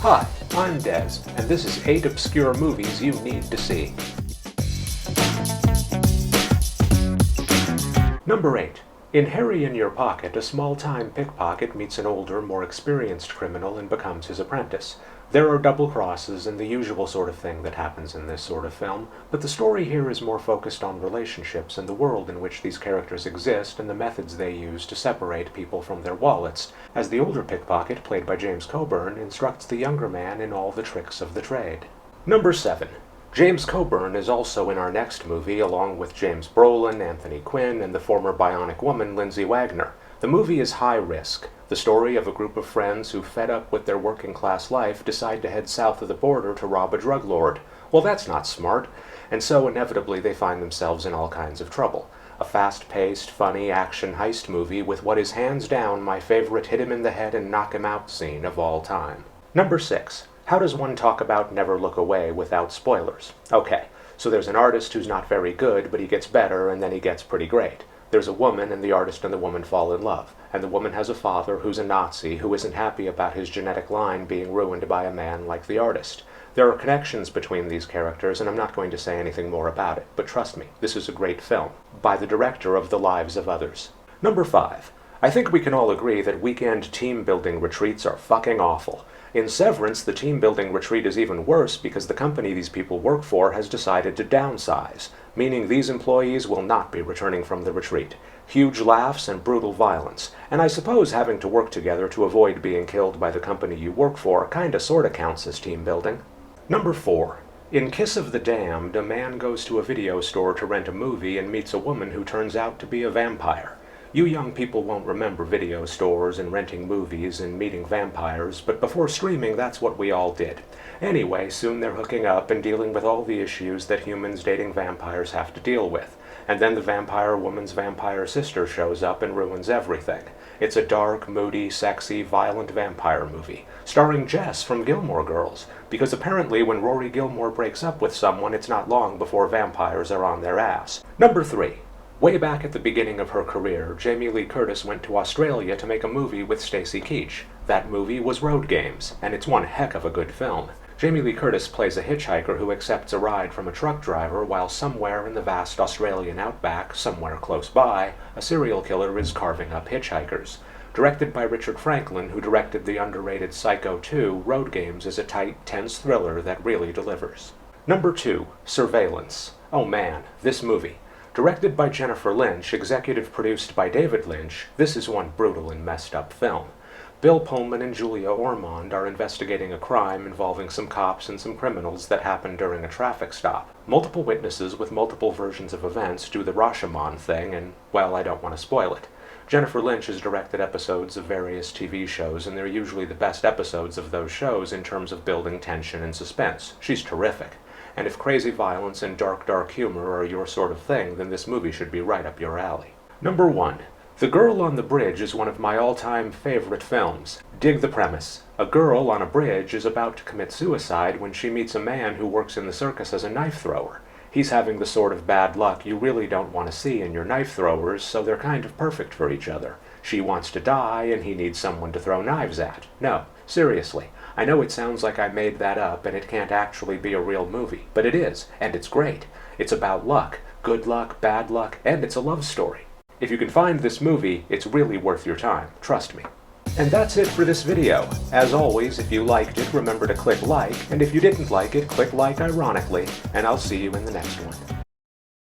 Hi, I'm Des, and this is 8 obscure movies you need to see. Number 8. In Harry in Your Pocket, a small-time pickpocket meets an older, more experienced criminal and becomes his apprentice. There are double crosses and the usual sort of thing that happens in this sort of film, but the story here is more focused on relationships and the world in which these characters exist and the methods they use to separate people from their wallets, as the older pickpocket, played by James Coburn, instructs the younger man in all the tricks of the trade. Number 7. James Coburn is also in our next movie, along with James Brolin, Anthony Quinn, and the former Bionic Woman, Lindsay Wagner. The movie is High Risk, the story of a group of friends who, fed up with their working-class life, decide to head south of the border to rob a drug lord. Well, that's not smart, and so inevitably they find themselves in all kinds of trouble. A fast-paced, funny action heist movie with what is hands down my favorite hit-him-in-the-head-and-knock-him-out scene of all time. Number 6. How does one talk about Never Look Away without spoilers? Okay, so there's an artist who's not very good, but he gets better, and then he gets pretty great. There's a woman, and the artist and the woman fall in love, and the woman has a father who's a Nazi who isn't happy about his genetic line being ruined by a man like the artist. There are connections between these characters, and I'm not going to say anything more about it, but trust me, this is a great film, by the director of The Lives of Others. Number 5. I think we can all agree that weekend team-building retreats are fucking awful. In Severance, the team-building retreat is even worse because the company these people work for has decided to downsize, meaning these employees will not be returning from the retreat. Huge laughs and brutal violence, and I suppose having to work together to avoid being killed by the company you work for kinda sorta counts as team-building. Number 4. In Kiss of the Damned, a man goes to a video store to rent a movie and meets a woman who turns out to be a vampire. You young people won't remember video stores and renting movies and meeting vampires, but before streaming, that's what we all did. Anyway, soon they're hooking up and dealing with all the issues that humans dating vampires have to deal with. And then the vampire woman's vampire sister shows up and ruins everything. It's a dark, moody, sexy, violent vampire movie, starring Jess from Gilmore Girls, because apparently when Rory Gilmore breaks up with someone, it's not long before vampires are on their ass. Number 3. Way back at the beginning of her career, Jamie Lee Curtis went to Australia to make a movie with Stacy Keach. That movie was Road Games, and it's one heck of a good film. Jamie Lee Curtis plays a hitchhiker who accepts a ride from a truck driver while somewhere in the vast Australian outback, somewhere close by, a serial killer is carving up hitchhikers. Directed by Richard Franklin, who directed the underrated Psycho 2, Road Games is a tight, tense thriller that really delivers. Number 2. Surveillance. Oh man, this movie. Directed by Jennifer Lynch, executive produced by David Lynch, this is one brutal and messed up film. Bill Pullman and Julia Ormond are investigating a crime involving some cops and some criminals that happened during a traffic stop. Multiple witnesses with multiple versions of events do the Rashomon thing, and, well, I don't want to spoil it. Jennifer Lynch has directed episodes of various TV shows, and they're usually the best episodes of those shows in terms of building tension and suspense. She's terrific. And if crazy violence and dark humor are your sort of thing, then this movie should be right up your alley. Number 1. The Girl on the Bridge is one of my all-time favorite films. Dig the premise. A girl on a bridge is about to commit suicide when she meets a man who works in the circus as a knife thrower. He's having the sort of bad luck you really don't want to see in your knife throwers, so they're kind of perfect for each other. She wants to die, and he needs someone to throw knives at. No, seriously. I know it sounds like I made that up and it can't actually be a real movie, but it is, and it's great. It's about luck, good luck, bad luck, and it's a love story. If you can find this movie, it's really worth your time, trust me. And that's it for this video. As always, if you liked it, remember to click like, and if you didn't like it, click like ironically, and I'll see you in the next one.